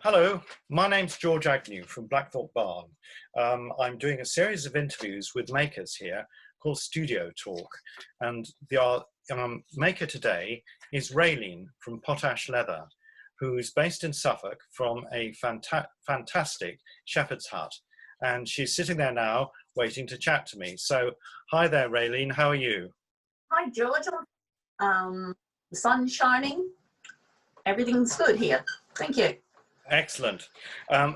Hello, my name's George Agnew from Blackthorpe Barn. I'm doing a series of interviews with makers here called StudioTalk, and the maker today is Raeleen from Potash Leather, who's based in Suffolk from a fantastic shepherd's hut, and she's sitting there now waiting to chat to me. So, hi there, Raeleen, how are you? Hi, George. The sun's shining. Everything's good here. Thank you. Excellent.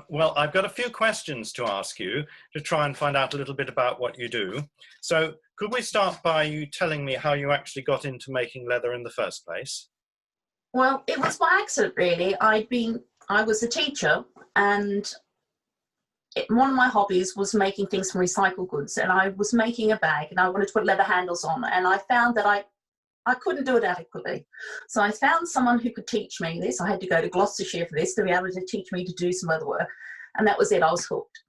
Well, I've got a few questions to ask you to try and find out a little bit about what you do. So could we start by you telling me how you actually got into making leather in the first place? Well, it was by accident, really. I was a teacher, and one of my hobbies was making things from recycled goods, and I was making a bag and I wanted to put leather handles on, and I found that I couldn't do it adequately. So I found someone who could teach me this. I had to go to Gloucestershire for this to be able to teach me to do some other work. And that was it, I was hooked.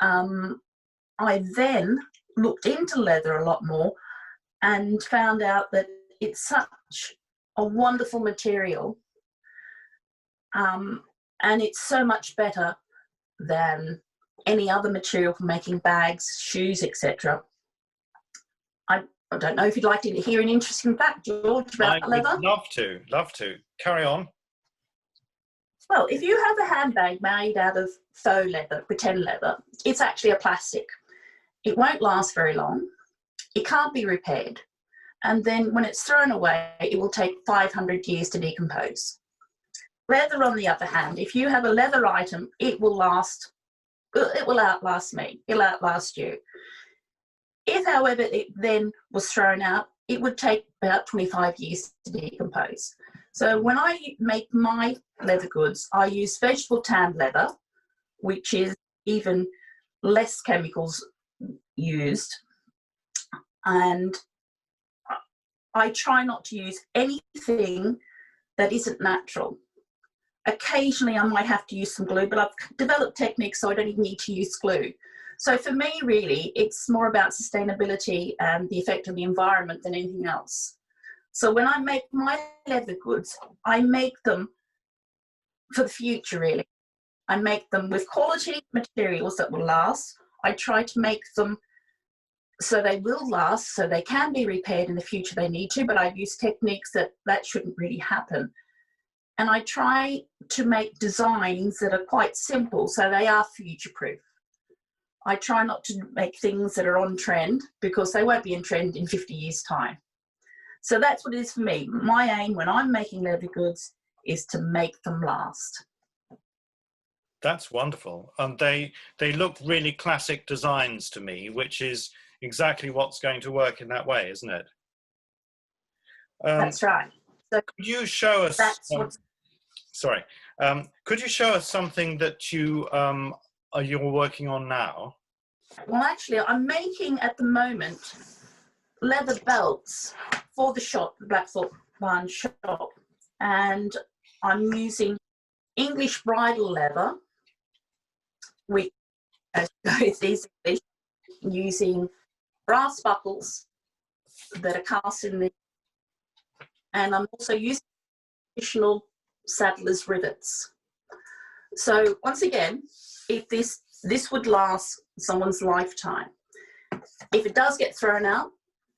I then looked into leather a lot more and found out that it's such a wonderful material. And it's so much better than any other material for making bags, shoes, etc. I don't know if you'd like to hear an interesting fact, George, about leather. I would love to. Carry on. Well, if you have a handbag made out of faux leather, pretend leather, it's actually a plastic. It won't last very long. It can't be repaired. And then when it's thrown away, it will take 500 years to decompose. Leather, on the other hand, if you have a leather item, it will outlast me. It'll outlast you. If, however, it then was thrown out, it would take about 25 years to decompose. So when I make my leather goods, I use vegetable tanned leather, which is even less chemicals used. And I try not to use anything that isn't natural. Occasionally, I might have to use some glue, but I've developed techniques so I don't even need to use glue. So for me, really, it's more about sustainability and the effect on the environment than anything else. So when I make my leather goods, I make them for the future, really. I make them with quality materials that will last. I try to make them so they will last, so they can be repaired in the future they need to, but I use techniques that shouldn't really happen. And I try to make designs that are quite simple, so they are future-proof. I try not to make things that are on trend because they won't be in trend in 50 years' time. So that's what it is for me. My aim when I'm making leather goods is to make them last. That's wonderful. And they look really classic designs to me, which is exactly what's going to work in that way, isn't it? That's right. So could you show us? Could you show us something that you're working on now? Well, actually, I'm making at the moment leather belts for the shop, the Blackthorpe Barn shop, and I'm using English bridle leather, which is using brass buckles that are cast in the, and I'm also using traditional saddler's rivets. So once again, if this would last someone's lifetime. If it does get thrown out,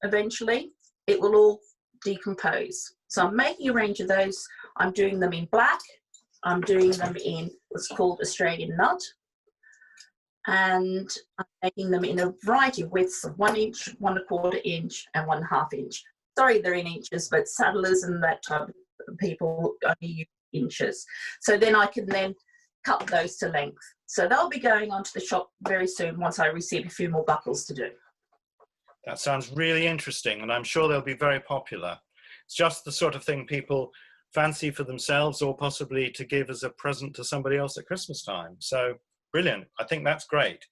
eventually it will all decompose. So I'm making a range of those. I'm doing them in black. I'm doing them in what's called Australian nut. And I'm making them in a variety of widths of 1 inch, 1/4 inch, and 1/2 inch. Sorry, they're in inches, but saddlers and that type of people only use inches. So then I can then cut those to length. So they'll be going onto the shop very soon once I receive a few more buckles to do. That sounds really interesting, and I'm sure they'll be very popular. It's just the sort of thing people fancy for themselves or possibly to give as a present to somebody else at Christmas time. So brilliant. I think that's great.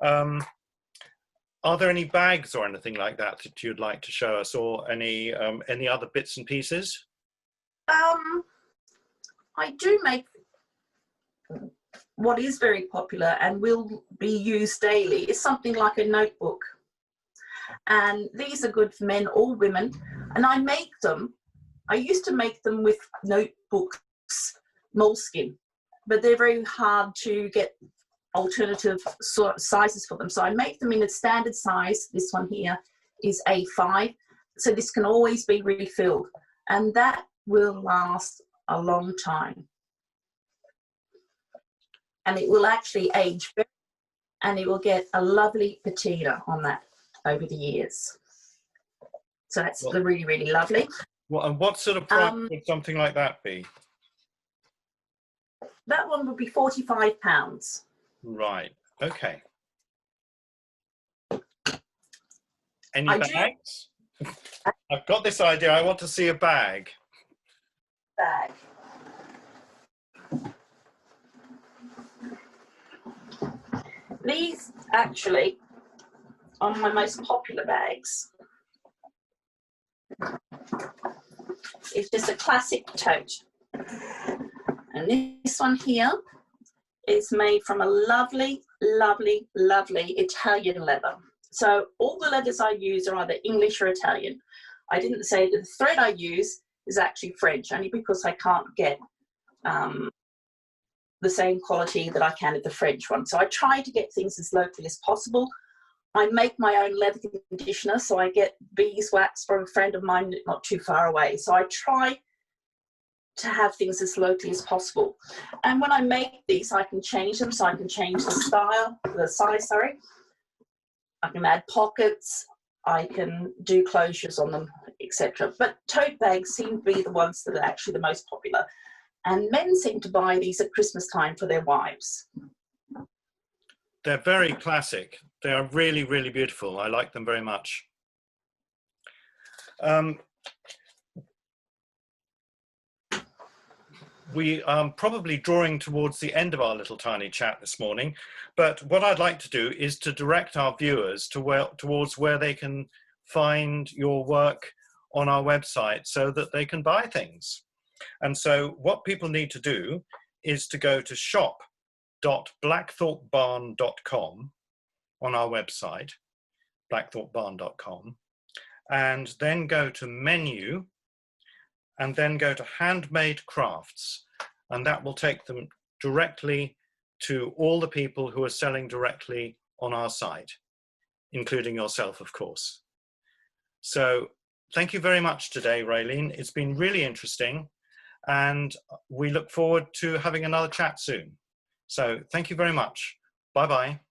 Are there any bags or anything like that that you'd like to show us, or any other bits and pieces? I do make what is very popular and will be used daily is something like a notebook. And these are good for men or women. And I used to make them with notebooks, moleskin. but they're very hard to get alternative sizes for them. So I make them in a standard size. This one here is A5. So this can always be refilled, and that will last a long time. And it will actually age, and it will get a lovely patina on that over the years. So that's really, really lovely. Well, and what sort of price would something like that be? That one would be £45. Right. Okay. Any bags? I've got this idea. I want to see a bag. Bag. These actually are my most popular bags. It's just a classic tote. And this one here is made from a lovely, lovely, lovely Italian leather. So all the leathers I use are either English or Italian. I didn't say that the thread I use is actually French, only because I can't get the same quality that I can with the French one. So I try to get things as locally as possible. I make my own leather conditioner, so I get beeswax from a friend of mine not too far away. So I try to have things as locally as possible. And when I make these, I can change them. So I can change the size, sorry. I can add pockets, I can do closures on them, etc. But tote bags seem to be the ones that are actually the most popular. And men seem to buy these at Christmas time for their wives. They're very classic. They are really, really beautiful. I like them very much. We are probably drawing towards the end of our little tiny chat this morning, but what I'd like to do is to direct our viewers towards where they can find your work on our website so that they can buy things. And so what people need to do is to go to shop.blackthorpebarn.com on our website, blackthorpebarn.com, and then go to menu, and then go to handmade crafts, and that will take them directly to all the people who are selling directly on our site, including yourself, of course. So thank you very much today, Raeleen. It's been really interesting, and we look forward to having another chat soon. So thank you very much. Bye-bye.